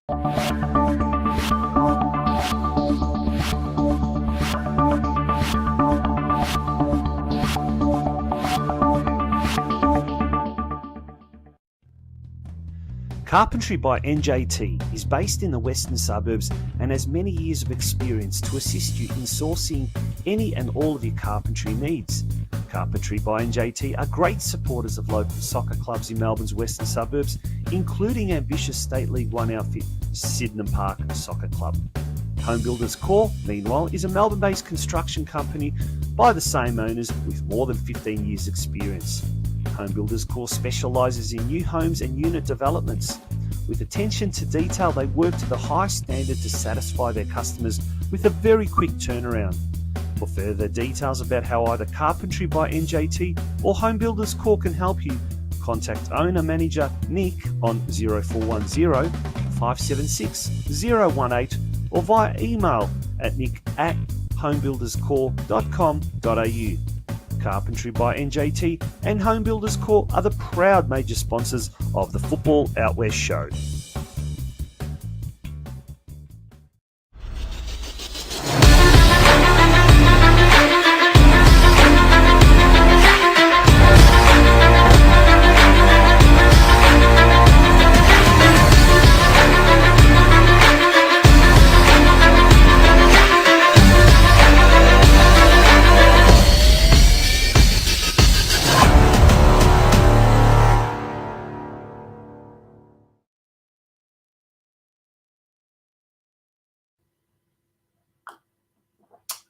Carpentry by NJT is based in the western suburbs and has many years of experience to assist you in sourcing any and all of your carpentry needs. Carpentry by NJT are great supporters of local soccer clubs in Melbourne's western suburbs, including ambitious State League One outfit Sydenham Park Soccer Club. Home Builders Corp, meanwhile, is a Melbourne-based construction company by the same owners with more than 15 years' experience. Home Builders Corp specialises in new homes and unit developments. With attention to detail, they work to the highest standard to satisfy their customers with a very quick turnaround. For further details about how either Carpentry by NJT or Home Builders Corp can help you, contact owner-manager Nick on 0410 576 018 or via email at nick@homebuilderscorp.com.au. Carpentry by NJT and Home Builders Corp are the proud major sponsors of the Football Out West show.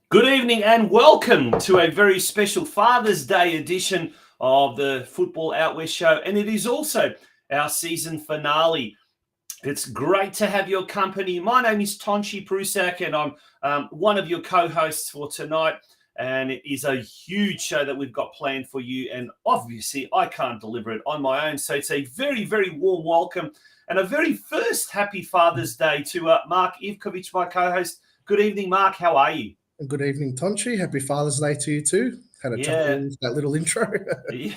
Good evening and welcome to a very special Father's Day edition of the Football Out West show, and it is also our season finale. It's great to have your company. My name is Tonchi Prusak and I'm one of your co-hosts for tonight, and it is a huge show that we've got planned for you, and obviously I can't deliver it on my own, so it's a very, very warm welcome and a very first happy Father's Day to Mark Ep25, my co-host. Good evening, Mark. How are you? Good evening, Tonchi. Happy Father's Day to you too. Had a chuckle in that little intro. Yeah.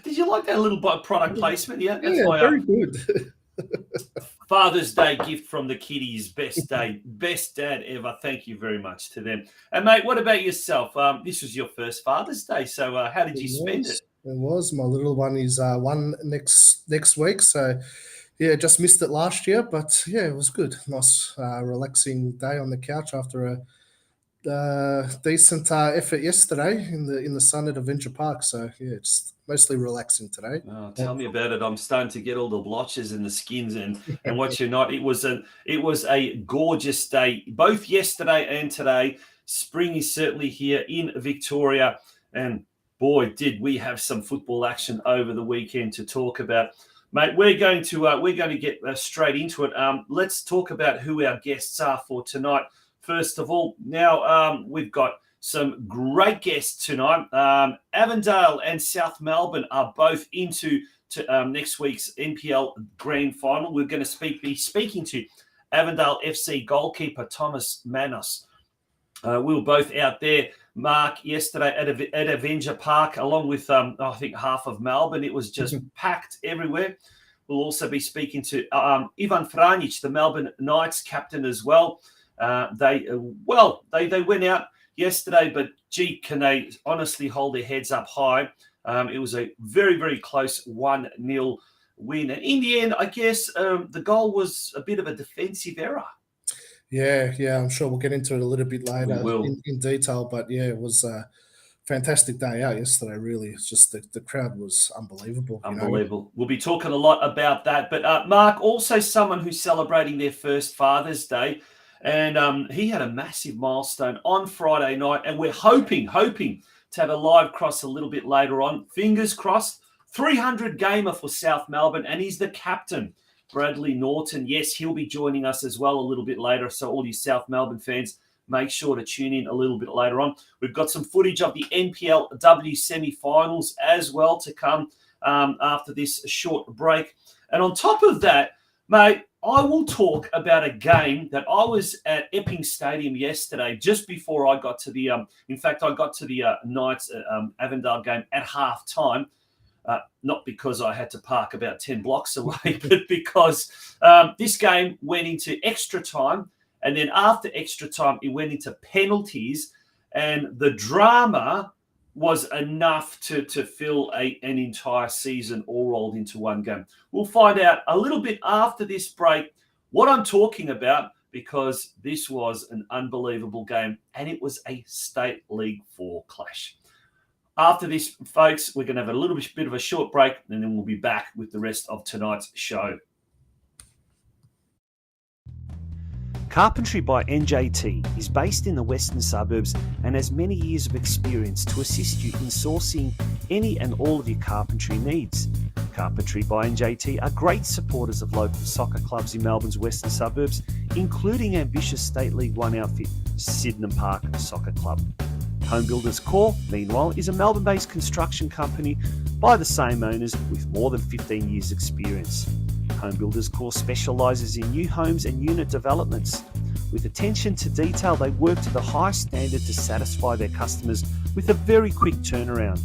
Did you like that little product placement? Yeah, that's very good. Father's Day gift from the kiddies. Best dad ever. Thank you very much to them. And mate, what about yourself? This was your first Father's Day, so how did you spend it? It was. My little one is one next week, so yeah, just missed it last year, but yeah, it was good. Nice, relaxing day on the couch after a decent effort yesterday in the sun at Avenger Park. So yeah, it's mostly relaxing today. Oh, tell me about it. I'm starting to get all the blotches and the skins and what you're not. It was a gorgeous day, both yesterday and today. Spring is certainly here in Victoria, and boy, did we have some football action over the weekend to talk about. Mate, we're going to get straight into it. Let's talk about who our guests are for tonight. First of all, now we've got some great guests tonight. Avondale and South Melbourne are both into next week's NPL Grand Final. We're going to be speaking to Avondale FC goalkeeper Thomas MANOS. We were both out there, Mark, yesterday at Avenger Park, along with, I think, half of Melbourne. It was just packed everywhere. We'll also be speaking to FRANJIC, the Melbourne Knights captain as well. They went out yesterday, but gee, can they honestly hold their heads up high? It was a very, very close 1-0 win. And in the end, I guess the goal was a bit of a defensive error. Yeah, I'm sure we'll get into it a little bit later in detail. But yeah, it was a fantastic day out yesterday, really. It's just the crowd was unbelievable. Unbelievable. We'll be talking a lot about that. But Mark, also someone who's celebrating their first Father's Day. And he had a massive milestone on Friday night, and we're hoping to have a live cross a little bit later on. Fingers crossed. 300 gamer for South Melbourne, and he's the captain, Bradley Norton. Yes, he'll be joining us as well a little bit later. So all you South Melbourne fans, make sure to tune in a little bit later on. We've got some footage of the NPLW semi-finals as well to come after this short break. And on top of that, mate, I will talk about a game that I was at Epping Stadium yesterday, just before I got to the, I got to the Knights Avondale game at half time. not because I had to park about 10 blocks away, but because this game went into extra time. And then after extra time, it went into penalties. And the drama was enough to fill an entire season all rolled into one game. We'll find out a little bit after this break what I'm talking about, because this was an unbelievable game and it was a State League 4 clash. After this, folks, we're going to have a little bit of a short break and then we'll be back with the rest of tonight's show. Carpentry by NJT is based in the western suburbs and has many years of experience to assist you in sourcing any and all of your carpentry needs. Carpentry by NJT are great supporters of local soccer clubs in Melbourne's western suburbs, including ambitious State League 1 outfit Sydenham Park Soccer Club. Home Builders Corp, meanwhile, is a Melbourne-based construction company by the same owners with more than 15 years' experience. Home Builders Corp specialises in new homes and unit developments. With attention to detail, they work to the highest standard to satisfy their customers with a very quick turnaround.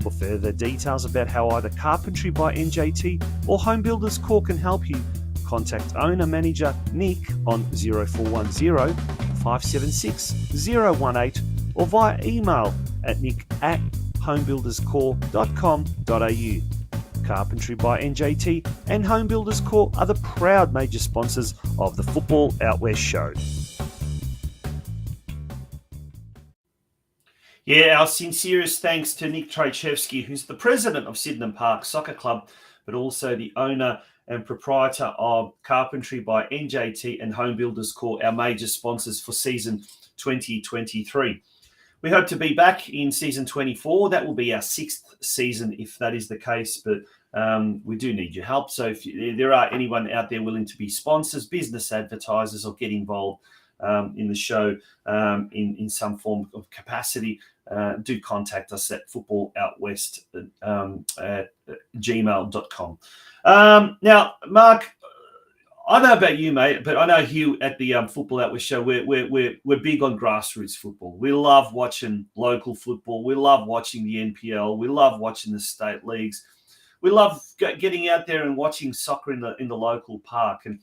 For further details about how either Carpentry by NJT or Home Builders Corp can help you, contact owner-manager Nick on 0410 576 018 or via email at nick@homebuilderscorp.com.au. Carpentry by NJT and Home Builders Corp are the proud major sponsors of the Football Out West show. Yeah, our sincerest thanks to Nick Trachevsky, who's the president of Sydenham Park Soccer Club, but also the owner and proprietor of Carpentry by NJT and Home Builders Corp, our major sponsors for season 2023. We hope to be back in season 24. That will be our 6th season if that is the case, but we do need your help. So if there are anyone out there willing to be sponsors, business advertisers, or get involved in the show in some form of capacity, do contact us at footballoutwest at gmail.com. Now, Mark, I don't know about you, mate, but I know Hugh at the Football Out West show, we're big on grassroots football. We love watching local football. We love watching the NPL. We love watching the state leagues. We love getting out there and watching soccer in the local park. And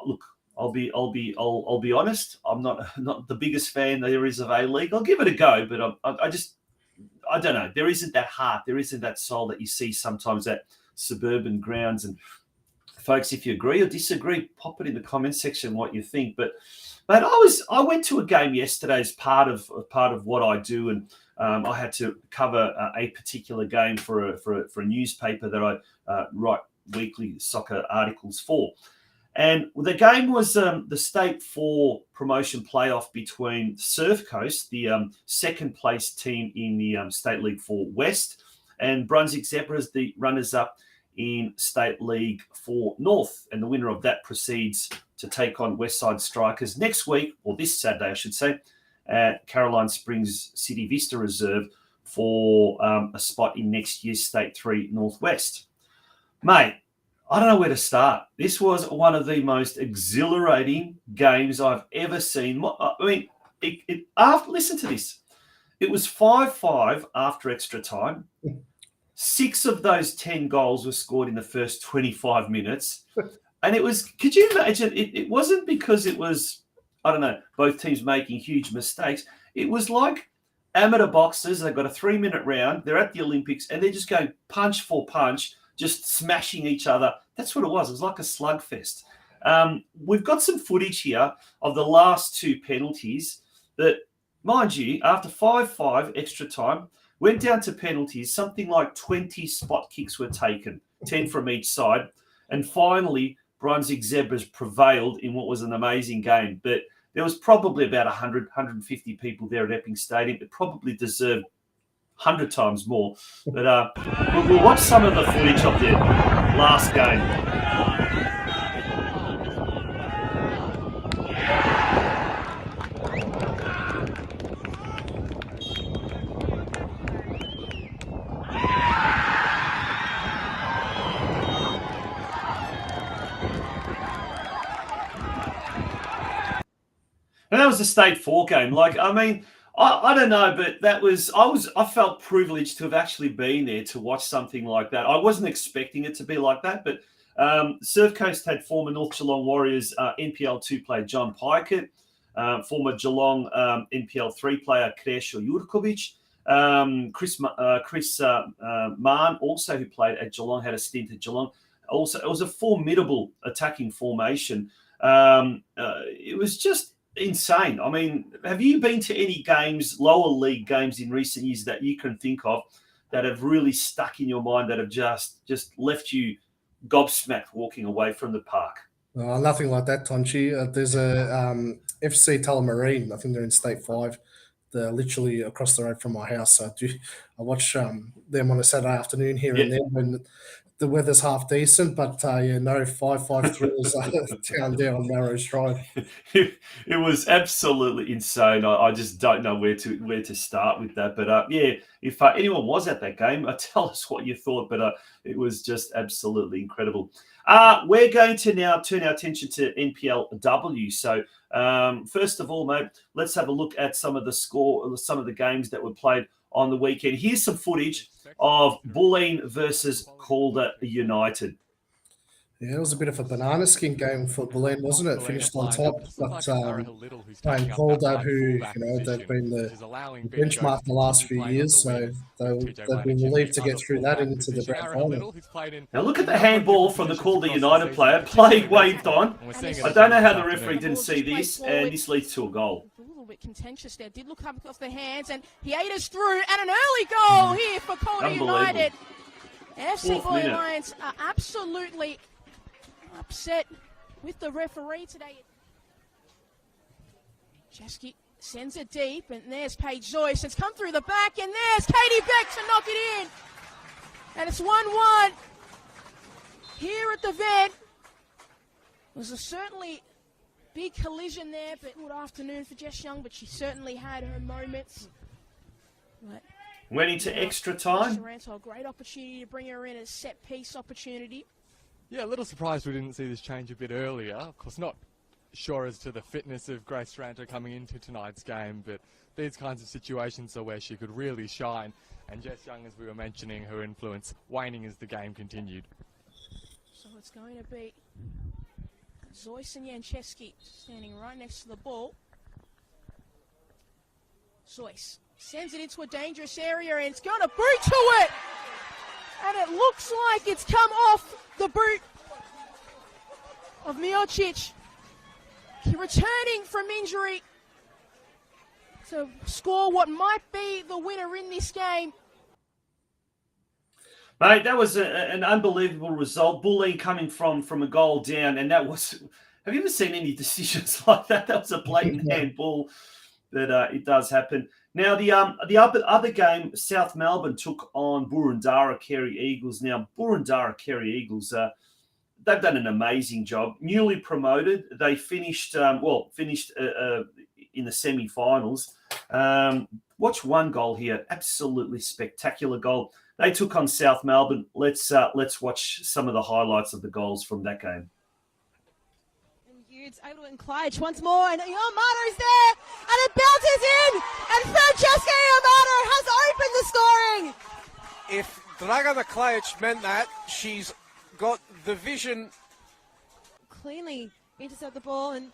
look, I'll be honest. I'm not the biggest fan there is of A-League. I'll give it a go, but I don't know. There isn't that heart. There isn't that soul that you see sometimes at suburban grounds. And folks, if you agree or disagree, pop it in the comment section what you think. But mate, I went to a game yesterday as part of what I do, and I had to cover a particular game for a newspaper that I write weekly soccer articles for. And the game was the State 4 promotion playoff between Surf Coast, the second place team in the State League 4 West, and Brunswick Zebras, the runners-up in State League 4 North. And the winner of that proceeds to take on Westside Strikers next week, or this Saturday, I should say, at Caroline Springs City Vista Reserve for a spot in next year's State 3 Northwest. Mate, I don't know where to start. This was one of the most exhilarating games I've ever seen. I mean, listen to this. It was 5-5 after extra time. 6 of those 10 goals were scored in the first 25 minutes. And it was, could you imagine, it wasn't because it was, I don't know, both teams making huge mistakes. It was like amateur boxers. They've got a 3-minute round. They're at the Olympics and they're just going punch for punch, just smashing each other. That's what it was. It was like a slugfest. We've got some footage here of the last 2 penalties that, mind you, after 5-5 extra time, went down to penalties. Something like 20 spot kicks were taken, 10 from each side. And finally, Brunswick Zebras prevailed in what was an amazing game. But there was probably about 100, 150 people there at Epping Stadium. It probably deserved 100 times more. But we'll watch some of the footage of the last game. And that was the State 4 game. Like, I mean, I don't know, but I felt privileged to have actually been there to watch something like that. I wasn't expecting it to be like that, but Surf Coast had former North Geelong Warriors NPL 2 player John Pikett, former Geelong NPL 3 player Krešo Jurkovic, Chris Mann, also who played at Geelong, had a stint at Geelong. Also, it was a formidable attacking formation. It was just insane. I mean, have you been to any games, lower league games in recent years that you can think of that have really stuck in your mind, that have just left you gobsmacked walking away from the park? Nothing like that, Tonchi. There's a FC Tullamarine. I think they're in State 5. They're literally across the road from my house. So I watch them on a Saturday afternoon here and there when the weather's half decent, but no 5-5 thrills down on Narrows Drive. It was absolutely insane. I just don't know where to start with that. But if anyone was at that game, tell us what you thought. But it was just absolutely incredible. We're going to now turn our attention to NPLW. So first of all, mate, let's have a look at some of the games that were played on the weekend. Here's some footage of Bulleen versus Calder United. Yeah, it was a bit of a banana skin game for Bulleen, wasn't it? Finished on top, but playing Calder, who they've been the benchmark the last few years, so they've been relieved to get through that into the grand final. Now look at the handball from the Calder United player, played waved on. I don't know how the referee didn't see this, and this leads to a goal. Bit contentious there. Did look up off their hands, and he ate us through, and an early goal here for Calder United. FC Bulleen Lions are absolutely upset with the referee today. Chesky sends it deep, and there's Paige Joyce. It's come through the back, and there's Katie Beck to knock it in. And it's 1-1 here at the Vet. It was certainly big collision there, but good afternoon for Jess Young, but she certainly had her moments. But went into extra time. A great opportunity to bring her in as set piece opportunity. Yeah, a little surprised we didn't see this change a bit earlier. Of course, not sure as to the fitness of Grace Taranto coming into tonight's game, but these kinds of situations are where she could really shine. And Jess Young, as we were mentioning, her influence waning as the game continued. So it's going to be Zoyce and Jancheski standing right next to the ball. Zoyce sends it into a dangerous area, and it's going to boot to it. And it looks like it's come off the boot of Miocic. Returning from injury to score what might be the winner in this game. Mate, that was an unbelievable result. Bulleen coming from a goal down, and that was... Have you ever seen any decisions like that? That was a blatant handball, but it does happen. Now, the other game, South Melbourne took on Boroondara Carey Eagles. Now, Boroondara Carey Eagles, they've done an amazing job. Newly promoted, they finished in the semi-finals. Watch one goal here, absolutely spectacular goal. They took on South Melbourne. Let's watch some of the highlights of the goals from that game. It's able to encroach once more, and Amato is there, and it bounces in, and Francesca Amato has opened the scoring. If Dragana Klajic meant that, she's got the vision. Cleanly intercept the ball, and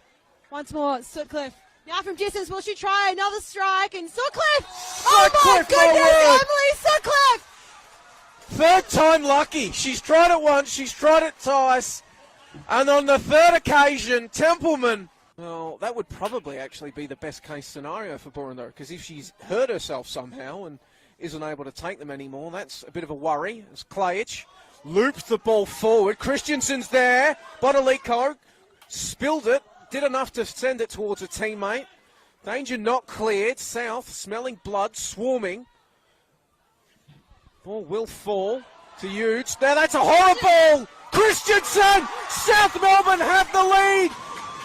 once more, Sutcliffe. Now from distance, will she try another strike? And Sutcliffe! Oh my goodness, Emily Sutcliffe! Third time lucky. She's tried it once, she's tried it twice. And on the third occasion, Templeman. Well, that would probably actually be the best case scenario for Boroondara, because if she's hurt herself somehow and isn't able to take them anymore, that's a bit of a worry. As Klajic looped the ball forward. Christensen's there. Botaliko spilled it. Did enough to send it towards a teammate. Danger not cleared. South smelling blood, swarming. Ball will fall to Hughes. Now that's a horror ball. Christensen! South Melbourne have the lead.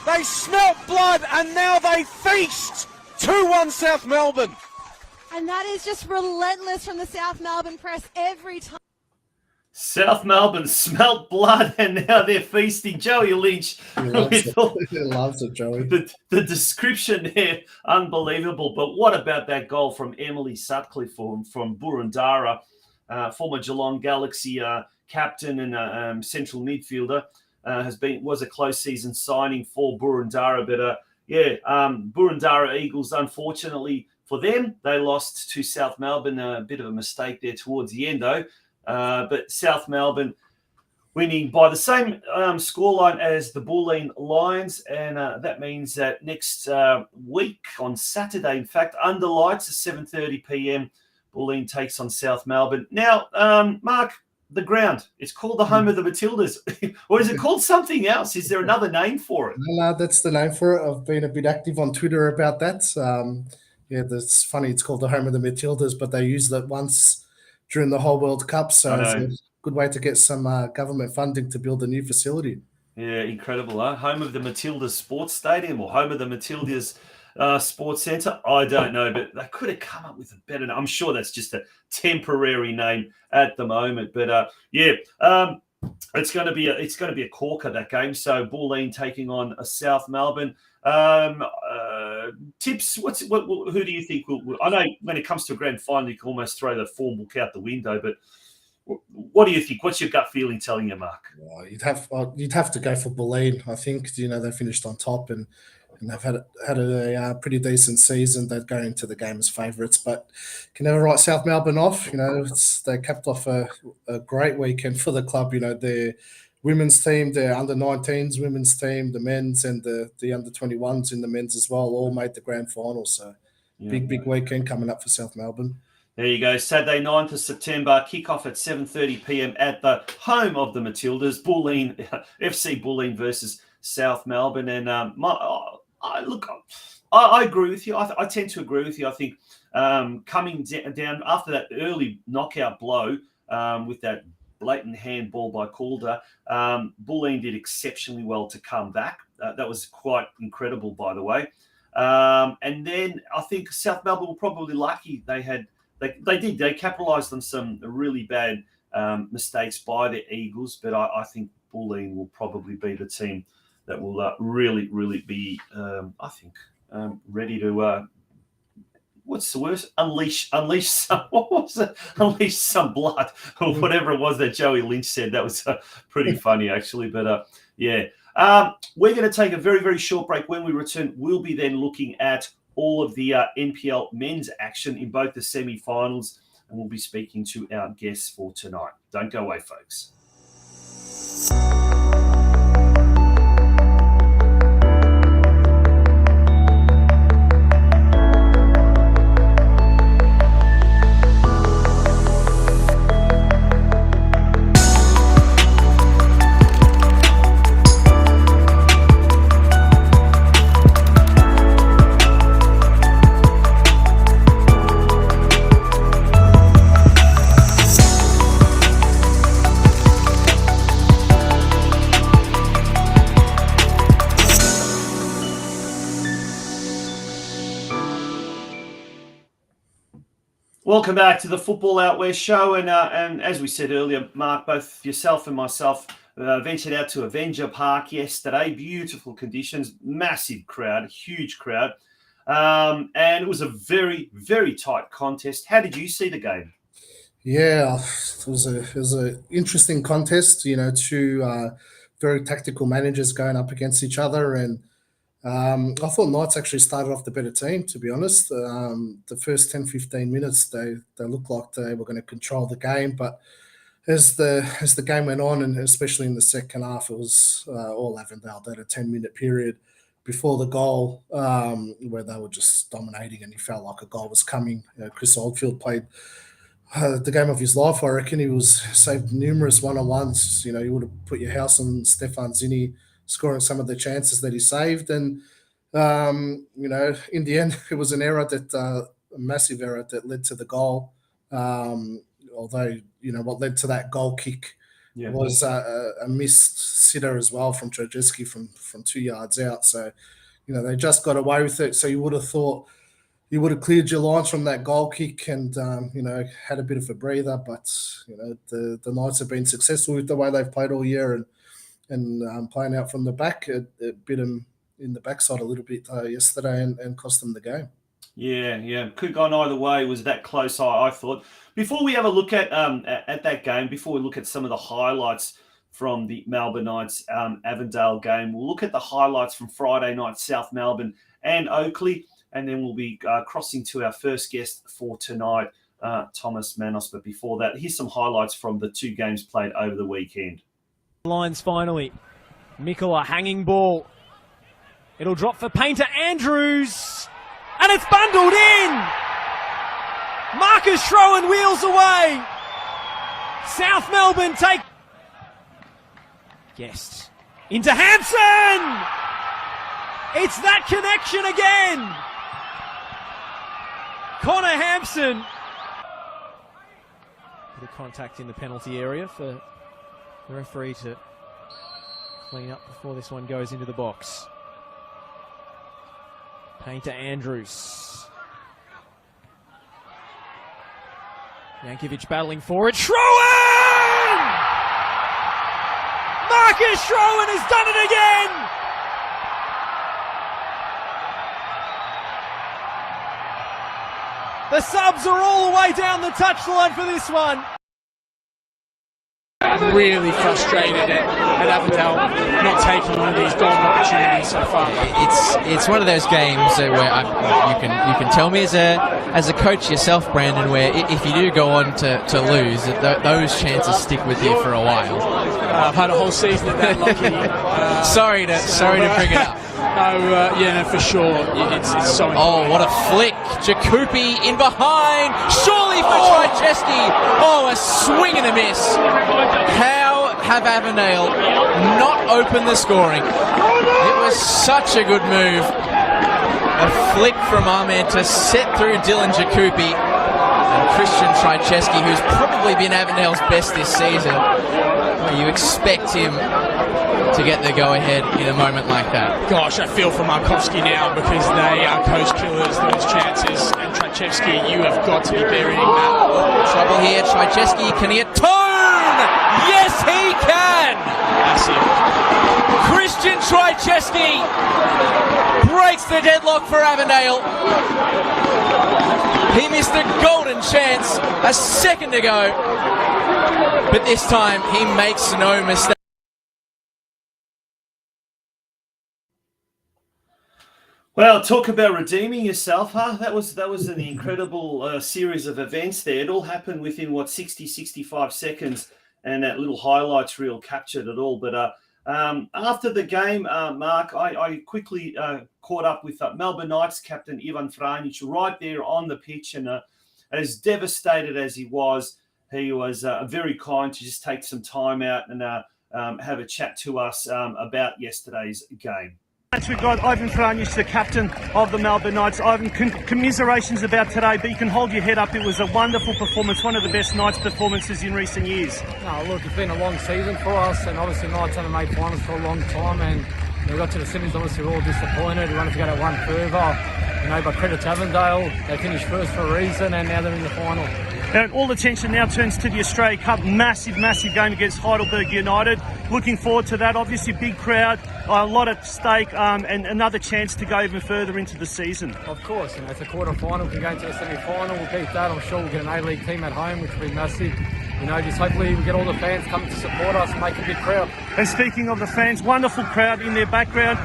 They smelt blood and now they feast. 2-1 South Melbourne. And that is just relentless from the South Melbourne press every time. South Melbourne smelt blood and now they're feasting. Joey Lynch. He loves it. He loves it, Joey. The description there, unbelievable. But what about that goal from Emily Sutcliffe from Boroondara, former Geelong Galaxy captain and central midfielder, was a close season signing for Boroondara. But Boroondara Eagles, unfortunately for them, they lost to South Melbourne. A bit of a mistake there towards the end, though. But South Melbourne winning by the same scoreline as the Bulleen Lions. And that means that next week on Saturday, in fact, under lights at 7:30 p.m., Bulleen takes on South Melbourne. Now, Mark, the ground, it's called the home of the Matildas. Or is it called something else? Is there another name for it? No, that's the name for it. I've been a bit active on Twitter about that. That's funny. It's called the home of the Matildas, but they used it once during the whole World Cup. So it's a good way to get some government funding to build a new facility. Yeah, incredible, huh? Home of the Matildas Sports Stadium or home of the Matildas Sports Centre. I don't know, but they could have come up with a better name. I'm sure that's just a temporary name at the moment. But it's going to be a corker, that game. So Bulleen taking on South Melbourne. Tips? Who do you think will? I know when it comes to a grand final, you can almost throw the form book out the window. But what do you think? What's your gut feeling telling you, Mark? Well, you'd have to go for Bulleen. I think they finished on top and they've had a pretty decent season. They're going into the game as favourites, but can never write South Melbourne off. They capped off a great weekend for the club. Their women's team, their under-19s women's team, the men's and the under-21s in the men's as well, all made the grand final. So big weekend coming up for South Melbourne. There you go. Saturday, 9th of September, kickoff at 7:30 p.m. at the home of the Matildas, Bulleen FC Bulleen versus South Melbourne. And I agree with you. I tend to agree with you. I think coming down after that early knockout blow with that blatant handball by Calder, Bulleen did exceptionally well to come back. That was quite incredible, by the way. And then I think South Melbourne were probably lucky. They capitalised on some really bad mistakes by the Eagles, but I think Bulleen will probably be the team that will really be, ready to what's the word? Unleash some. What was it? Unleash some blood or whatever it was that Joey Lynch said. That was pretty funny, actually. But we're going to take a very, very short break. When we return, we'll be then looking at all of the NPL men's action in both the semi-finals, and we'll be speaking to our guests for tonight. Don't go away, folks. Welcome back to the Football Out West show. And as we said earlier, Mark, both yourself and myself ventured out to Avenger Park yesterday. Beautiful conditions, massive crowd, huge crowd. And it was a very, very tight contest. How did you see the game? Yeah, it was an interesting contest, two very tactical managers going up against each other. And I thought Knights actually started off the better team, to be honest. The first 10-15 minutes, they looked like they were going to control the game. But as the game went on, and especially in the second half, it was all Avondale. They had a 10-minute period before the goal where they were just dominating, and you felt like a goal was coming. Chris Oldfield played the game of his life, I reckon. He was saved numerous one-on-ones. You would have put your house on Stefan Zinni scoring some of the chances that he saved. And, in the end, it was an error a massive error that led to the goal. Although, what led to that goal kick was a missed sitter as well from Trojewski from 2 yards out. So, they just got away with it. So you would have thought, you would have cleared your lines from that goal kick and, had a bit of a breather. But, the Knights have been successful with the way they've played all year and playing out from the back. It bit them in the backside a little bit yesterday and cost them the game. Yeah. Could have gone either way. It was that close, I thought. Before we have a look at that game, before we look at some of the highlights from the Melbourne Knights Avondale game, we'll look at the highlights from Friday night, South Melbourne and Oakleigh, and then we'll be crossing to our first guest for tonight, Thomas MANOS. But before that, here's some highlights from the 2 games played over the weekend. Lines finally. Mikola hanging ball. It'll drop for Painter Andrews. And it's bundled in! Marcus Schroen wheels away! South Melbourne take... Guest. Into Hampson! It's that connection again! Connor Hampson. Bit of contact in the penalty area for the referee to clean up before this one goes into the box. Painter Andrews. Yankovic battling for it. Schroen! Marcus Schroen has done it again! The subs are all the way down the touchline for this one. I'm really frustrated at Avondale not taking one of these golden opportunities so far. It's one of those games where you can tell me as a coach yourself, Brandon, where if you do go on to lose, those chances stick with you for a while. I've had a whole season of that lucky. Sorry to bring it up. No, for sure. It's so. Oh, what a flick! Jakupi in behind, surely for Trajewski. Oh, a swing and a miss. How have Avondale not opened the scoring? It was such a good move. A flick from Ahmed to set through Dylan Jakupi and Christian Trajewski, who's probably been Avondale's best this season. You expect him to get the go-ahead in a moment like that. Gosh, I feel for Markovsky now because they are coast killers, those chances. And Trajewski, you have got to be burying that. Trouble here, Trajewski, can he atone? Yes, he can! Massive. Christian Trajewski breaks the deadlock for Avondale. He missed a golden chance a second ago, but this time he makes no mistake. Well, talk about redeeming yourself, huh? That was an incredible series of events there. It all happened within, 65 seconds, and that little highlights reel captured it all. But after the game, Mark, I quickly caught up with Melbourne Knights captain Ep25 right there on the pitch, and as devastated as he was very kind to just take some time out and have a chat to us about yesterday's game. We've got Ep25, the captain of the Melbourne Knights. Ivan, commiserations about today, but you can hold your head up. It was a wonderful performance, one of the best Knights performances in recent years. No, look, it's been a long season for us, and obviously Knights haven't made finals for a long time, and we got to the semis, obviously we're all disappointed. We wanted to go that one further, but credit to Avondale, they finished first for a reason, and now they're in the final. And all attention now turns to the Australia Cup. Massive game against Heidelberg United. Looking forward to that. Obviously, big crowd, a lot at stake, and another chance to go even further into the season. Of course, it's a quarter-final. We can go into the semi-final. We'll beat that. I'm sure we'll get an A-League team at home, which will be massive. Just hopefully we get all the fans coming to support us and make a big crowd. And speaking of the fans, wonderful crowd in their background.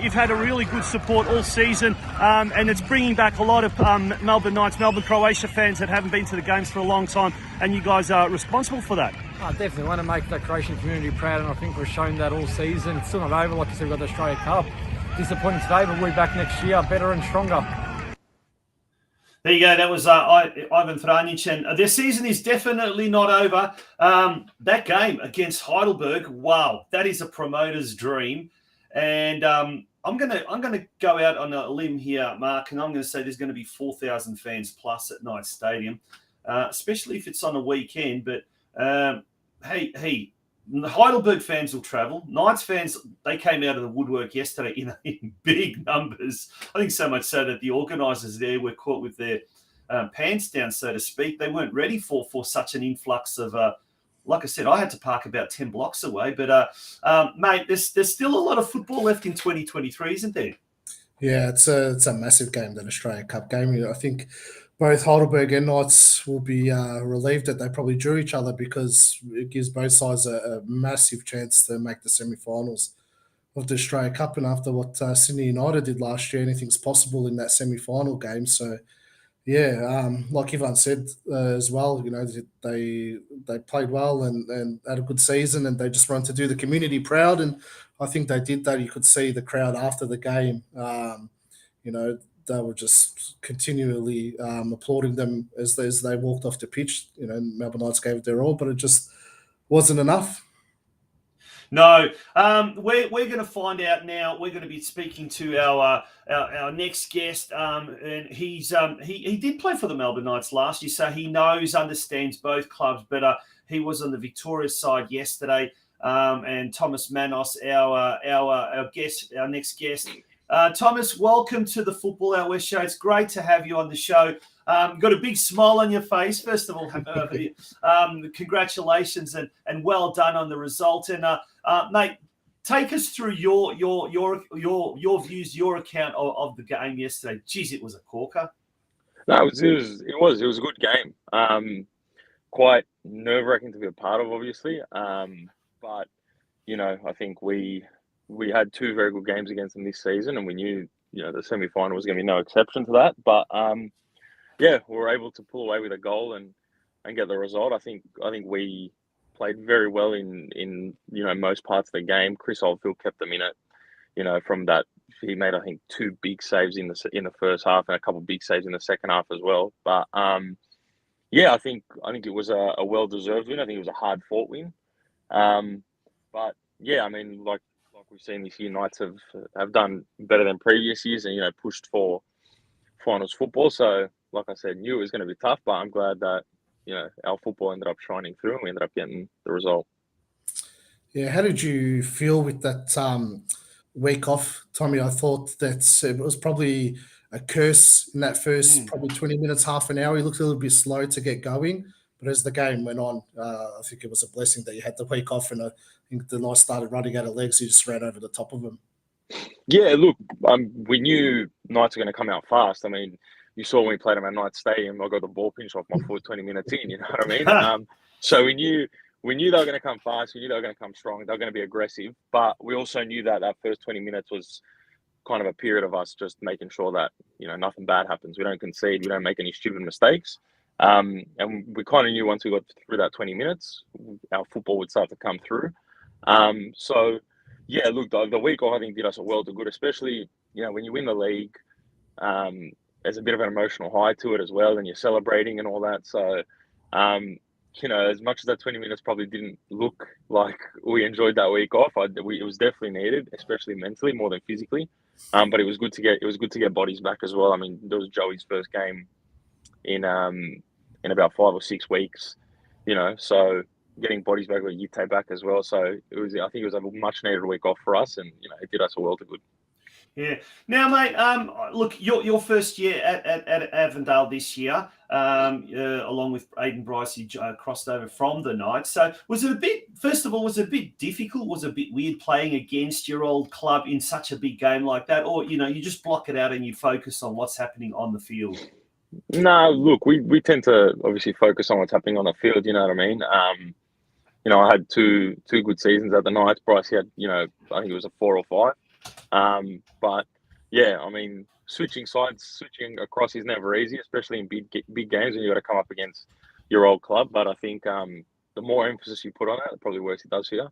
You've had a really good support all season, and it's bringing back a lot of Melbourne Knights, Melbourne Croatia fans that haven't been to the games for a long time, and you guys are responsible for that. I definitely want to make the Croatian community proud, and I think we've shown that all season. It's still not over, like I said, we've got the Australia Cup. Disappointing today, but we'll be back next year, better and stronger. There you go. That was Ep25, and their season is definitely not over. That game against Heidelberg, wow, that is a promoter's dream. And I'm gonna go out on a limb here, Mark, and I'm going to say there's going to be 4,000 fans plus at Knights Stadium, especially if it's on a weekend. But hey, The Heidelberg fans will travel. Knights fans, they came out of the woodwork yesterday in big numbers. I think so much so that the organisers there were caught with their pants down, so to speak. They weren't ready for such an influx of, like I said, I had to park about 10 blocks away. But, mate, there's still a lot of football left in 2023, isn't there? Yeah, it's a massive game, that Australia Cup game. I think both Heidelberg and Knights will be relieved that they probably drew each other, because it gives both sides a massive chance to make the semi-finals of the Australia Cup. And after what Sydney United did last year, anything's possible in that semi-final game. So, yeah, like Ivan said as well, they played well and had a good season, and they just wanted to do the community proud. And I think they did that. You could see the crowd after the game. They were just continually applauding them as they walked off the pitch. Melbourne Knights gave it their all, but it just wasn't enough. No, we're going to find out now. We're going to be speaking to our next guest, and he did play for the Melbourne Knights last year, so he understands both clubs. But he was on the Victoria side yesterday, and Thomas MANOS, our next guest. Thomas, welcome to the Football Out West show. It's great to have you on the show. Got a big smile on your face. First of all, congratulations and well done on the result. And mate, take us through your views, your account of the game yesterday. Geez, it was a corker. No, it was a good game. Quite nerve-wracking to be a part of, obviously. But I think we had two very good games against them this season, and we knew the semi-final was going to be no exception to that. But we were able to pull away with a goal and get the result. I think we played very well in most parts of the game. Chris Oldfield kept them in it. From that, he made, I think, 2 big saves in the first half and a couple of big saves in the second half as well. But I think it was a well-deserved win. I think it was a hard-fought win. But yeah, I mean, like we've seen this year, Knights have done better than previous years and pushed for finals football. So, like I said, knew it was going to be tough, but I'm glad that our football ended up shining through and we ended up getting the result. Yeah, how did you feel with that week off, Tommy? I thought that it was probably a curse in that first probably 20 minutes, half an hour. He looked a little bit slow to get going, but as the game went on, I think it was a blessing that you had the week off, and I think the Knights started running out of legs. You just ran over the top of them. Yeah, look, we knew Knights were going to come out fast. I mean, you saw when we played them at Knights Stadium, I got the ball pinched off my foot 20 minutes in, you know what I mean? So we knew they were going to come fast. We knew they were going to come strong. They were going to be aggressive. But we also knew that first 20 minutes was kind of a period of us just making sure that, nothing bad happens. We don't concede. We don't make any stupid mistakes. And we kind of knew once we got through that 20 minutes, our football would start to come through. So, yeah, look, the week off, I think, did us a world of good, especially, when you win the league, there's a bit of an emotional high to it as well, and you're celebrating and all that. So, as much as that 20 minutes probably didn't look like we enjoyed that week off, it was definitely needed, especially mentally more than physically. But it was good to get bodies back as well. I mean, there was Joey's first game in about 5 or 6 weeks, so getting bodies back with Yite back as well. So I think it was a much needed week off for us, and it did us a world of good. Yeah. Now, mate, look, your first year at Avondale this year, along with Aidan Bryce, you crossed over from the Knights. So was it a bit difficult? Was it a bit weird playing against your old club in such a big game like that? Or, you just block it out and you focus on what's happening on the field? No, look, we tend to obviously focus on what's happening on the field, you know what I mean? I had two good seasons at the Knights. Bryce had, I think it was a 4 or 5. But yeah, I mean, switching across is never easy, especially in big games when you got to come up against your old club. But I think the more emphasis you put on it, the probably worse it does here.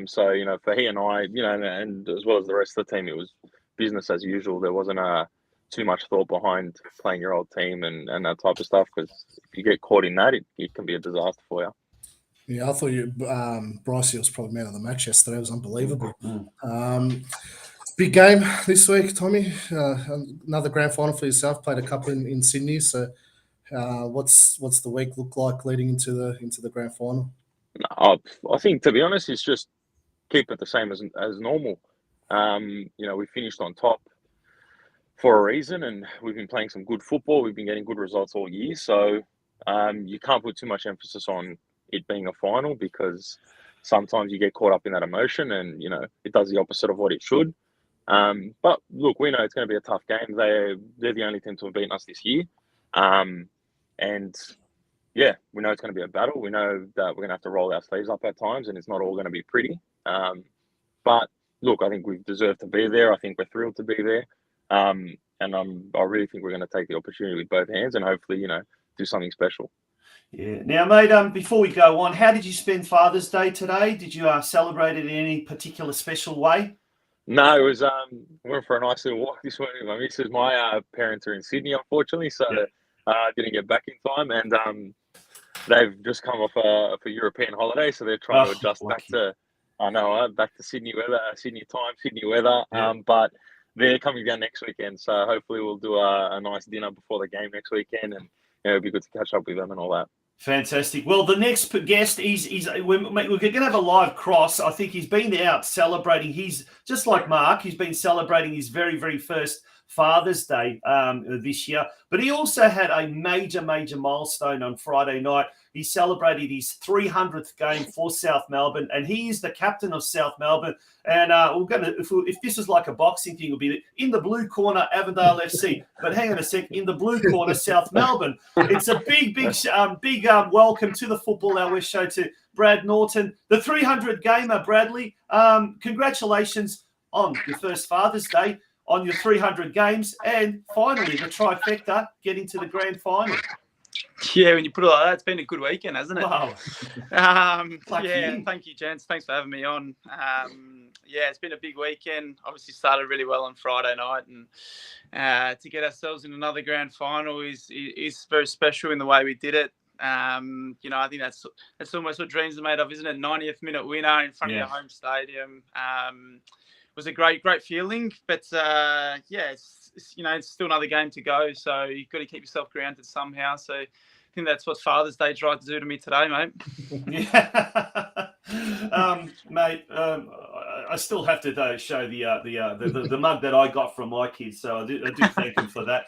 So for he and I, and as well as the rest of the team, it was business as usual. There wasn't too much thought behind playing your old team and that type of stuff, because if you get caught in that, it can be a disaster for you. Yeah, I thought Bryce was probably man of the match yesterday. It was unbelievable. Big game this week, Tommy. Another grand final for yourself. Played a couple in Sydney. So, what's the week look like leading into the grand final? I think, to be honest, it's just keep it the same as normal. We finished on top for a reason, and we've been playing some good football. We've been getting good results all year, so you can't put too much emphasis on it being a final, because sometimes you get caught up in that emotion, and it does the opposite of what it should. But look, we know it's going to be a tough game. They're the only team to have beaten us this year, and yeah, we know it's going to be a battle. We know that we're going to have to roll our sleeves up at times, and it's not all going to be pretty. But look, I think we deserve to be there. I think we're thrilled to be there. And I really think we're going to take the opportunity with both hands, and hopefully, do something special. Yeah. Now, mate, before we go on, how did you spend Father's Day today? Did you celebrate it in any particular special way? No, it was went for a nice little walk this morning with my missus. My parents are in Sydney, unfortunately, so didn't get back in time, and they've just come off a European holiday, so they're trying to adjust back to Sydney weather, Sydney time, Sydney weather. Yeah. But they're coming down next weekend, so hopefully we'll do a nice dinner before the game next weekend, and it'll be good to catch up with them and all that. Fantastic. Well, the next guest we're going to have a live cross. I think he's been out celebrating. He's just like Mark. He's been celebrating his very, very first Father's Day this year. But he also had a major, major milestone on Friday night. He celebrated his 300th game for South Melbourne, and he is the captain of South Melbourne. And we're going to, if this was like a boxing thing, it would be in the blue corner, Avondale FC. But hang on a sec, in the blue corner, South Melbourne. It's a big welcome to the Football Hour show to Brad Norton, the 300 gamer. Bradley, congratulations on your first Father's Day, on your 300 games, and finally the trifecta, getting to the grand final. Yeah, when you put it like that, it's been a good weekend, hasn't it? Wow. Thank you, gents. Thanks for having me on. It's been a big weekend. Obviously started really well on Friday night, and to get ourselves in another grand final is very special in the way we did it. I think that's almost what dreams are made of, isn't it? 90th minute winner in front of your home stadium. Was a great feeling, but it's still another game to go, so you've got to keep yourself grounded somehow. So I think that's what Father's Day tried to do to me today, mate. Mate, I still have to show the mug that I got from my kids, so I do thank them for that.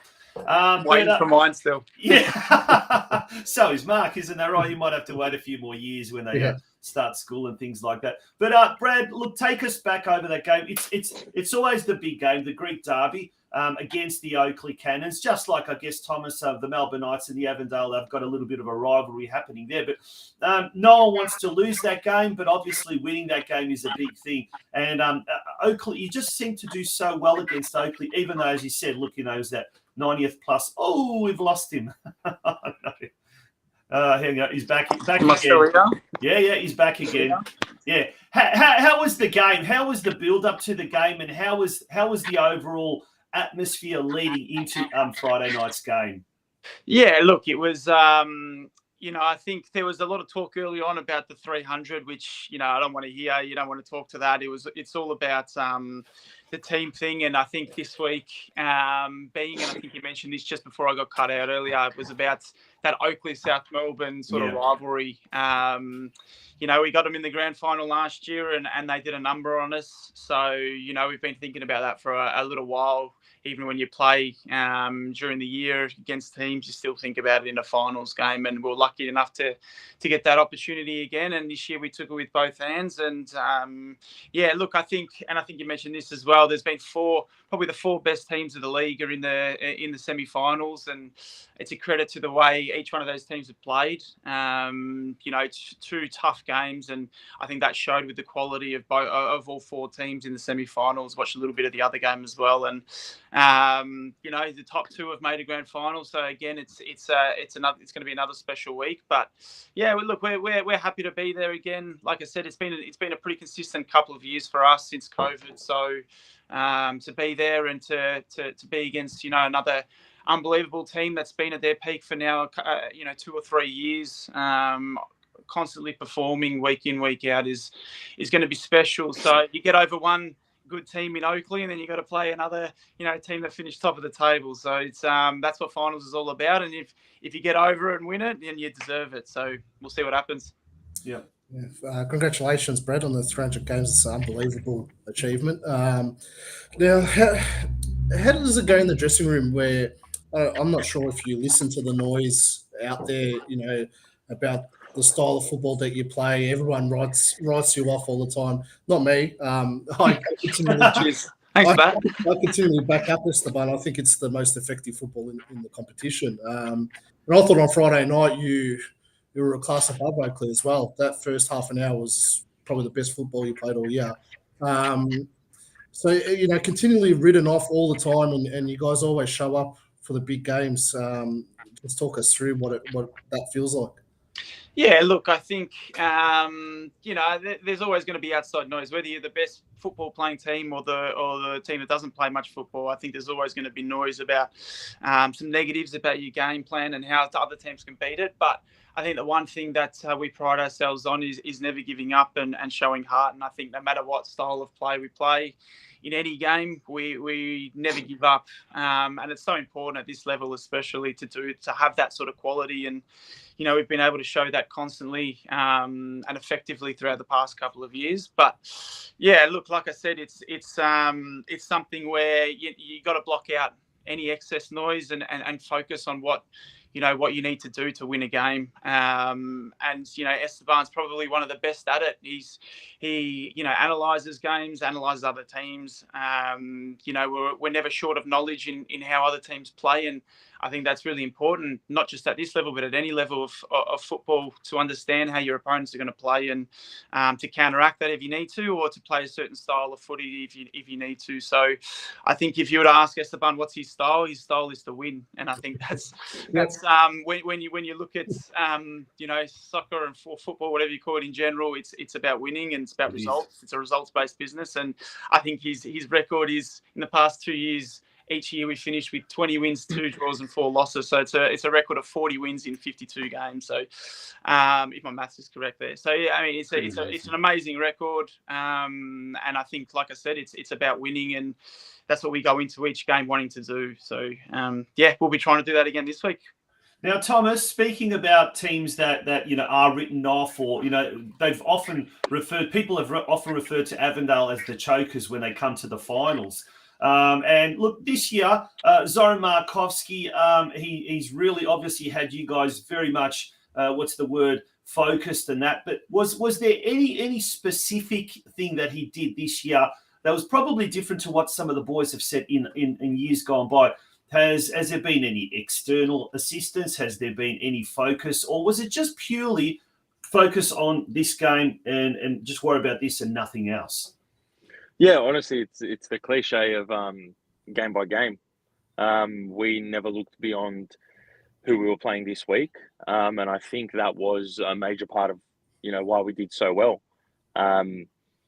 Waiting for mine still. Yeah. So is Mark, isn't that right? You might have to wait a few more years when they start school and things like that. But Brad, look, take us back over that game. It's always the big game, the Greek derby against the Oakleigh Cannons. Just like, I guess, Thomas, the Melbourne Knights and the Avondale, they've got a little bit of a rivalry happening there. But no one wants to lose that game, but obviously winning that game is a big thing. And Oakleigh, you just seem to do so well against Oakleigh, even though, as you said, look, is that 90th plus. Oh, we've lost him. Oh, no. Hang on, he's back again. Yeah, he's back again. Yeah. How was the game? How was the build-up to the game, and how was the overall atmosphere leading into Friday night's game? Yeah, look, it was. I think there was a lot of talk early on about the 300, which I don't want to hear. You don't want to talk to that. It's all about the team thing, and I think this week and I think you mentioned this just before I got cut out earlier, it was about that Oakleigh South Melbourne sort of rivalry. We got them in the grand final last year, and they did a number on us. So we've been thinking about that for a little while. Even when you play during the year against teams, you still think about it in a finals game, and we're lucky enough to get that opportunity again. And this year we took it with both hands. And look, I think you mentioned this as well. There's been probably the four best teams of the league are in the semi-finals, and it's a credit to the way each one of those teams have played. Two tough games, and I think that showed with the quality of all four teams in the semi-finals. Watched a little bit of the other game as well, and the top two have made a grand final. So again, it's going to be another special week. But look, we're happy to be there again. Like I said, it's been a pretty consistent couple of years for us since COVID. So to be there and to be against another unbelievable team that's been at their peak for now 2 or 3 years, constantly performing week in, week out is going to be special. So you get over one good team in Oakleigh, and then you got to play another team that finished top of the table. So it's that's what finals is all about. And if you get over it and win it, then you deserve it. So we'll see what happens. Yeah. Yeah. Congratulations, Brett, on the FRANJIC games. It's an unbelievable achievement. Now, how does it go in the dressing room where I'm not sure if you listen to the noise out there, about the style of football that you play. Everyone writes you off all the time. Not me. I continually back up Esteban. I think it's the most effective football in the competition. And I thought on Friday night you were a class above Oakleigh as well. That first half an hour was probably the best football you played all year. So, continually ridden off all the time, and you guys always show up for the big games. Just talk us through what that feels like. Yeah, look, I think, there's always going to be outside noise, whether you're the best football playing team or the team that doesn't play much football. I think there's always going to be noise about some negatives about your game plan and how the other teams can beat it. But I think the one thing that we pride ourselves on is never giving up and showing heart. And I think no matter what style of play we play in any game, we never give up. And it's so important at this level, especially to have that sort of quality. And we've been able to show that constantly and effectively throughout the past couple of years. But yeah, look, like I said, it's something where you got to block out any excess noise and focus on what you need to do to win a game. And Esteban's probably one of the best at it. He analyzes games, analyzes other teams. We're never short of knowledge in how other teams play, and I think that's really important, not just at this level, but at any level of football, to understand how your opponents are going to play and to counteract that if you need to, or to play a certain style of footy if you need to. So I think if you were to ask Esteban what's his style is to win. And I think that's when you look at soccer and football, whatever you call it in general, it's about winning and it's about results. It's a results-based business. And I think his record is, in the past 2 years, each year we finished with 20 wins, 2 draws and 4 losses. So it's a record of 40 wins in 52 games. So if my maths is correct there. So yeah, I mean, it's an amazing record. And I think, like I said, it's about winning, and that's what we go into each game wanting to do. So we'll be trying to do that again this week. Now, Thomas, speaking about teams that are written off, or they've often people have often referred to Avondale as the chokers when they come to the finals. And look, this year, Zoran Markovski, he's really obviously had you guys very much, focused in that. But was there any specific thing that he did this year that was probably different to what some of the boys have said in years gone by? Has there been any external assistance? Has there been any focus? Or was it just purely focus on this game and just worry about this and nothing else? Yeah, honestly, it's the cliche of game by game. We never looked beyond who we were playing this week. And I think that was a major part of, why we did so well.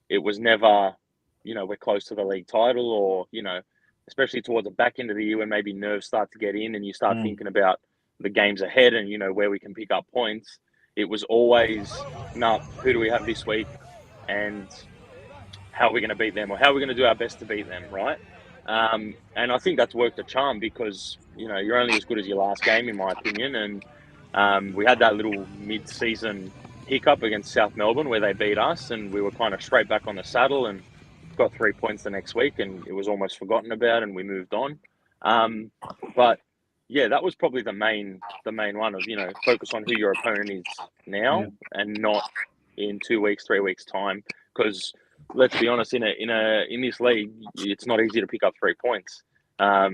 It was never, we're close to the league title, or, especially towards the back end of the year when maybe nerves start to get in and you start thinking about the games ahead and, where we can pick up points. It was always, who do we have this week? And how are we going to beat them, or how are we going to do our best to beat them, right? And I think that's worked a charm, because, you're only as good as your last game, in my opinion. And we had that little mid-season hiccup against South Melbourne where they beat us, and we were kind of straight back on the saddle and got 3 points the next week, and it was almost forgotten about and we moved on. But yeah, that was probably the main one of, focus on who your opponent is now and not in 2 weeks, 3 weeks time. Because let's be honest, in this league, it's not easy to pick up 3 points. I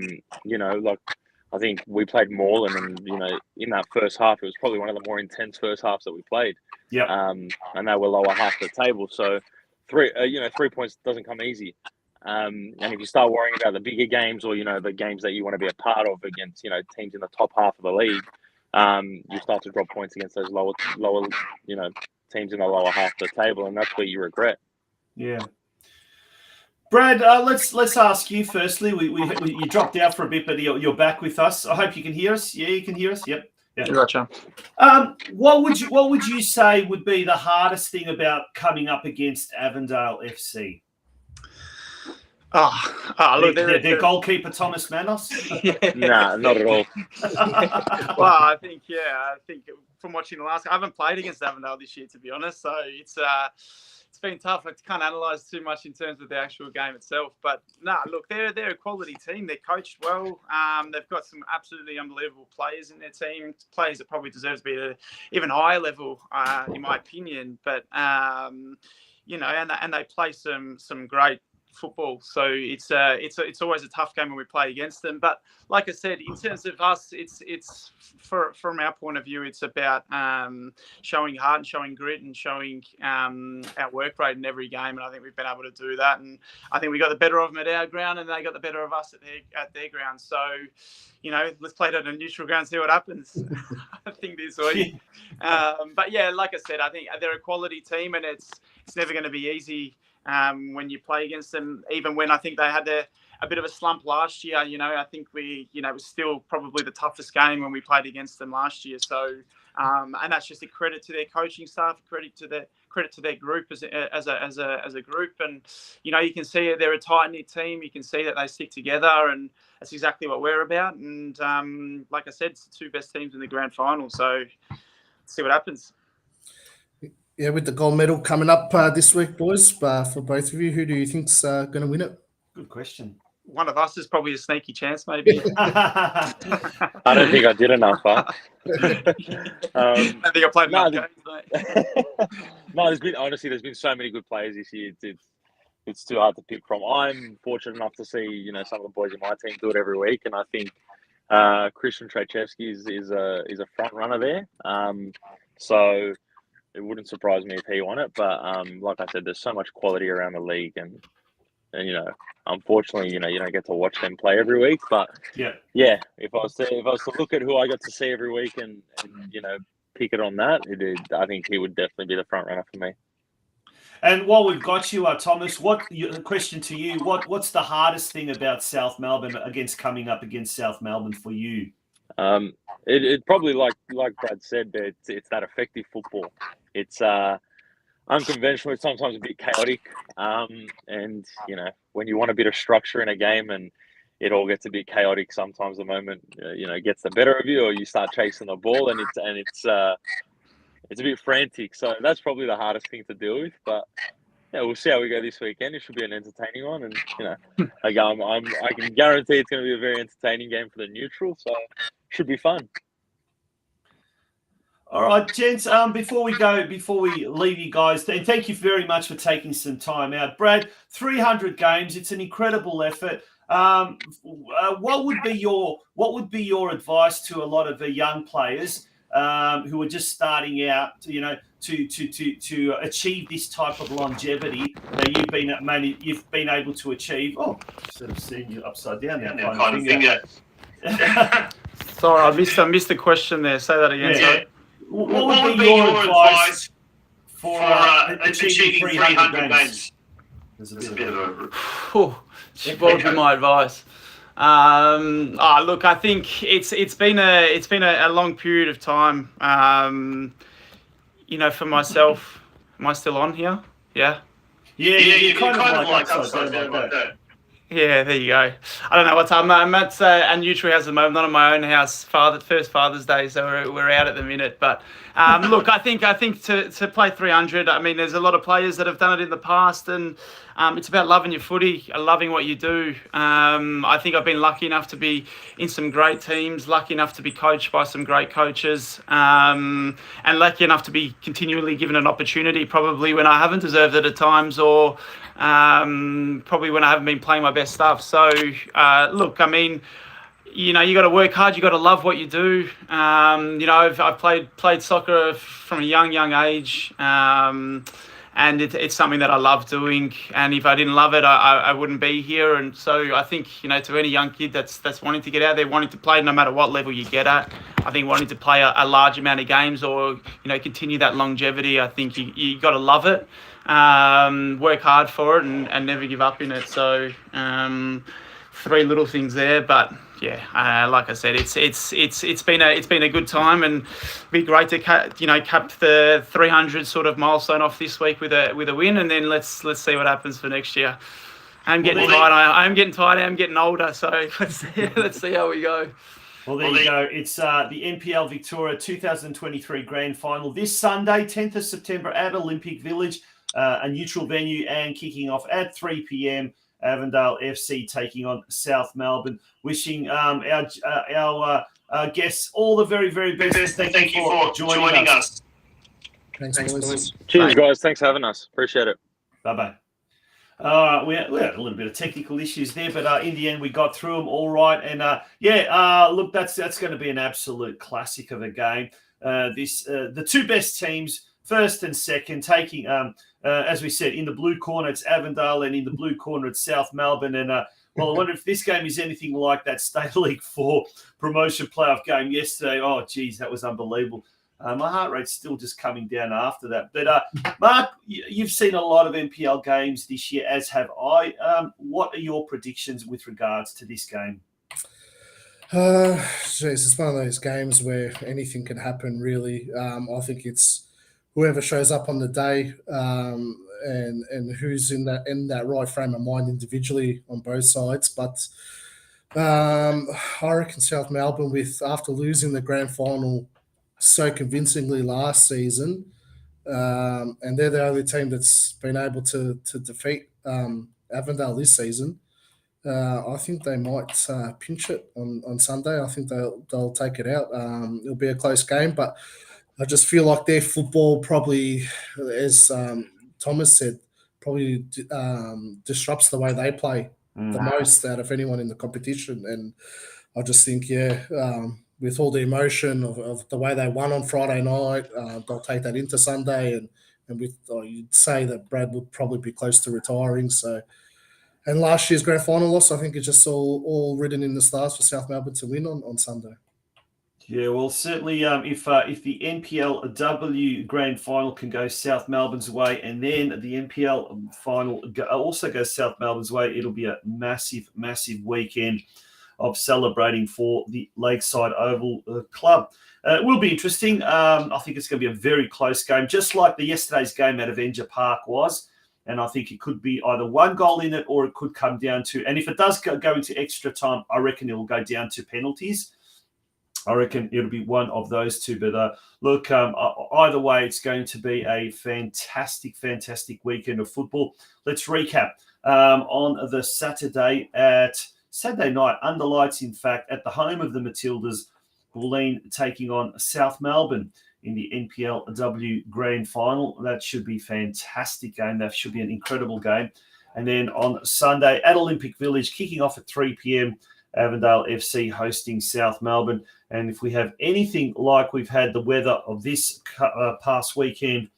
think we played Moreland, and in that first half, it was probably one of the more intense first halves that we played. Yeah. And they were lower half the table, so 3 points doesn't come easy. And if you start worrying about the bigger games, or the games that you want to be a part of against teams in the top half of the league, you start to drop points against those lower teams in the lower half of the table, and that's where you regret. Yeah. Brad, let's ask you firstly. You dropped out for a bit, but you're back with us. I hope you can hear us. Yeah, you can hear us. Yep. Yeah. Gotcha. What would you say would be the hardest thing about coming up against Avondale FC? Look, their goalkeeper Thomas MANOS. Nah, not at all. Well, I think from watching the last. I haven't played against Avondale this year, to be honest. So it's been tough. I can't analyse too much in terms of the actual game itself. But look, they're a quality team. They're coached well. They've got some absolutely unbelievable players in their team. Players that probably deserve to be at an even higher level, in my opinion. But you know, and they play some great football. So it's always a tough game when we play against them. But like I said, in terms of us, it's from our point of view, it's about showing heart and showing grit and showing our work rate in every game. And I think we've been able to do that. And I think we got the better of them at our ground, and they got the better of us at their ground. So, you know, let's play it on a neutral ground, see what happens. I think this week. But yeah, like I said, I think they're a quality team, and it's never going to be easy when you play against them. Even when I think they had a bit of a slump last year, you know, I think it was still probably the toughest game when we played against them last year. So, and that's just a credit to their coaching staff, credit to their group as a group. And you know, you can see they're a tight knit team. You can see that they stick together, and that's exactly what we're about. And like I said, it's the two best teams in the grand final. So, let's see what happens. Yeah, with the gold medal coming up this week, boys, for both of you, who do you think's going to win it? Good question. One of us is probably a sneaky chance, maybe. I don't think I did enough, huh? I think I played enough games, mate. No, there's been so many good players this year. It's too hard to pick from. I'm fortunate enough to see, you know, some of the boys in my team do it every week, and I think Christian Trajewski is a front runner there. So it wouldn't surprise me if he won it. But like I said, there's so much quality around the league, and you know, unfortunately, you know, you don't get to watch them play every week. But yeah, if I was to look at who I got to see every week and you know, pick it on that, I think he would definitely be the front runner for me. And while we've got you, Thomas, question to you: what's the hardest thing about South Melbourne coming up against South Melbourne for you? It probably like Brad said, it's that effective football. It's unconventional. It's sometimes a bit chaotic. And you know, when you want a bit of structure in a game and it all gets a bit chaotic, sometimes the moment you know, gets the better of you, or you start chasing the ball, and it's a bit frantic. So that's probably the hardest thing to deal with. But yeah, we'll see how we go this weekend. It should be an entertaining one, and you know, I can guarantee it's going to be a very entertaining game for the neutral. So it should be fun. All right, gents, before we leave you guys, and thank you very much for taking some time out. Brad, 300 games, it's an incredible effort. What would be your advice to a lot of the young players who are just starting out, you know, to achieve this type of longevity that you've been able to achieve? Oh, instead of seeing you upside down now, kind of finger. Sorry, I missed the question there. Say that again. Sorry. What would be your advice for achieving 300 games? There's a bit of a... What would be my advice? Look, I think it's been a long period of time. You know, for myself, am I still on here? Yeah. Yeah, you're kind of like upside down like that. Yeah, there you go. I don't know what time. I'm at a neutral house at the moment, not on my own house. First Father's Day, so we're out at the minute. But look, I think to play 300, I mean, there's a lot of players that have done it in the past, and it's about loving your footy, loving what you do. I think I've been lucky enough to be in some great teams, lucky enough to be coached by some great coaches, and lucky enough to be continually given an opportunity, probably when I haven't deserved it at times, or probably when I haven't been playing my best stuff. So look, I mean, you know, you got to work hard, you got to love what you do. You know, I've played soccer from a young age, and it's something that I love doing. And if I didn't love it, I wouldn't be here. And so I think, you know, to any young kid that's wanting to get out there, wanting to play no matter what level you get at, I think wanting to play a large amount of games, or, you know, continue that longevity, I think you got to love it. Work hard for it, and never give up in it. So 3 little things there, but yeah, like I said, it's been a good time, and it'd be great to cap the 300 sort of milestone off this week with a win, and then let's see what happens for next year. I'm getting tired. I'm getting older, so let's see how we go. Well, there you go. It's the NPL Victoria 2023 Grand Final this Sunday, 10th of September at Olympic Village, a neutral venue, and kicking off at 3 p.m. Avondale FC taking on South Melbourne. Wishing our guests all the very, very best. Thank you for joining us. Thanks, boys. Cheers, guys. Thanks for having us. Appreciate it. Bye-bye. We had a little bit of technical issues there, but in the end we got through them all right. And look, that's going to be an absolute classic of a game. The two best teams, first and second, taking as we said, in the blue corner it's Avondale, and in the blue corner it's South Melbourne. And well, I wonder if this game is anything like that State League 4 promotion playoff game yesterday. Oh, geez, that was unbelievable. My heart rate's still just coming down after that. But, Mark, you've seen a lot of NPL games this year, as have I. What are your predictions with regards to this game? It's one of those games where anything can happen, really. I think it's whoever shows up on the day and who's in that right frame of mind individually on both sides. But I reckon South Melbourne, after losing the grand final so convincingly last season, and they're the only team that's been able to defeat Avondale this season. I think they might pinch it on Sunday. I think they'll take it out. It'll be a close game, but I just feel like their football probably, as Thomas said, probably disrupts the way they play the most out of anyone in the competition. And I just think, with all the emotion of the way they won on Friday night, they'll take that into Sunday, and you'd say that Brad would probably be close to retiring. So, and last year's grand final loss, I think it's just all written in the stars for South Melbourne to win on Sunday. Yeah, well, certainly if the NPLW grand final can go South Melbourne's way, and then the NPL final also goes South Melbourne's way, it'll be a massive, massive weekend of celebrating for the Lakeside Oval Club. It will be interesting. I think it's going to be a very close game, just like yesterday's game at Avenger Park was. And I think it could be either one goal in it, or it could come down to, and if it does go into extra time, I reckon it will go down to penalties. I reckon it'll be one of those two. But look, either way, it's going to be a fantastic, fantastic weekend of football. Let's recap on the Saturday night, under lights, in fact, at the home of the Matildas, Bulleen taking on South Melbourne in the NPLW Grand Final. That should be a fantastic game. That should be an incredible game. And then on Sunday at Olympic Village, kicking off at 3 p.m, Avondale FC hosting South Melbourne. And if we have anything like we've had the weather of this past weekend,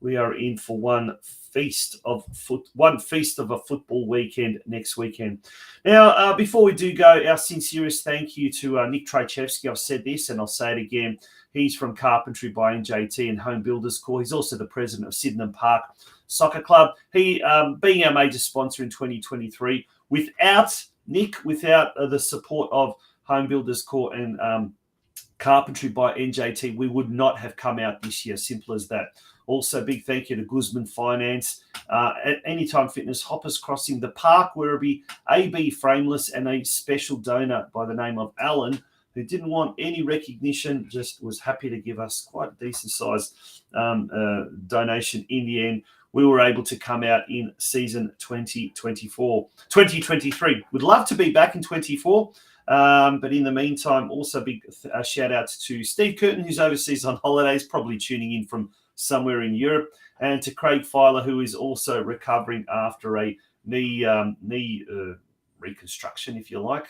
we are in for one feast of a football weekend next weekend. Now, before we do go, our sincerest thank you to Nick Trajchevsky. I've said this and I'll say it again. He's from Carpentry by NJT and Home Builders Corps. He's also the president of Sydenham Park Soccer Club. He, being our major sponsor in 2023, without Nick, without the support of Home Builders Corps and Carpentry by NJT, we would not have come out this year. Simple as that. Also, big thank you to Guzman Finance, Anytime Fitness, Hoppers Crossing, The Park, Werribee, AB Frameless, and a special donor by the name of Alan, who didn't want any recognition, just was happy to give us quite a decent-sized donation in the end. We were able to come out in season 2023. Would love to be back in 24, but in the meantime, also big shout-outs to Steve Curtin, who's overseas on holidays, probably tuning in from somewhere in Europe, and to Craig Filer, who is also recovering after a knee reconstruction, if you like.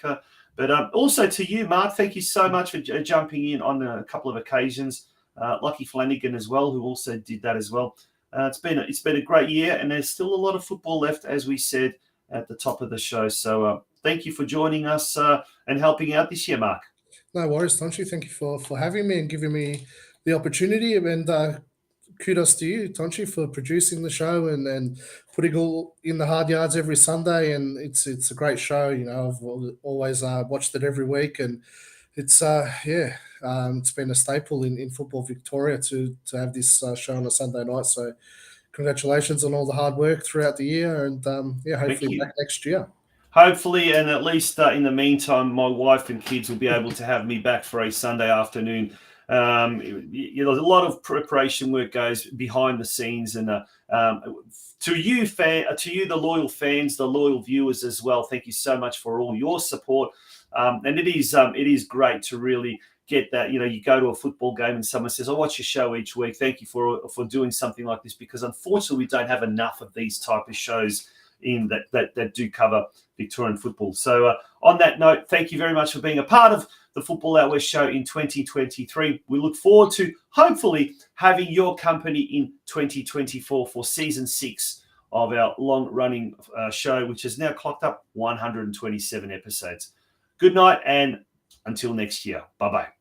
But also to you, Mark, thank you so much for jumping in on a couple of occasions. Lucky Flanagan as well, who also did that as well. It's been a great year, and there's still a lot of football left, as we said at the top of the show. So thank you for joining us and helping out this year, Mark. No worries, Tonchi. Thank you for having me and giving me the opportunity. And kudos to you, Tonchi, for producing the show and putting all in the hard yards every Sunday. And it's a great show. You know, I've always watched it every week, and it's it's been a staple in Football Victoria to have this show on a Sunday night. So congratulations on all the hard work throughout the year, and hopefully back next year. Hopefully, and at least in the meantime, my wife and kids will be able to have me back for a Sunday afternoon. You know, a lot of preparation work goes behind the scenes, and to you, the loyal fans, the loyal viewers as well. Thank you so much for all your support, and it is great to really get that. You know, you go to a football game and someone says, "I watch your show each week. Thank you for doing something like this," because unfortunately, we don't have enough of these type of shows in that do cover Victorian football. So on that note, thank you very much for being a part of the Football Out West show in 2023. We look forward to hopefully having your company in 2024 for season 6 of our long-running show, which has now clocked up 127 episodes. Good night, and until next year. Bye-bye.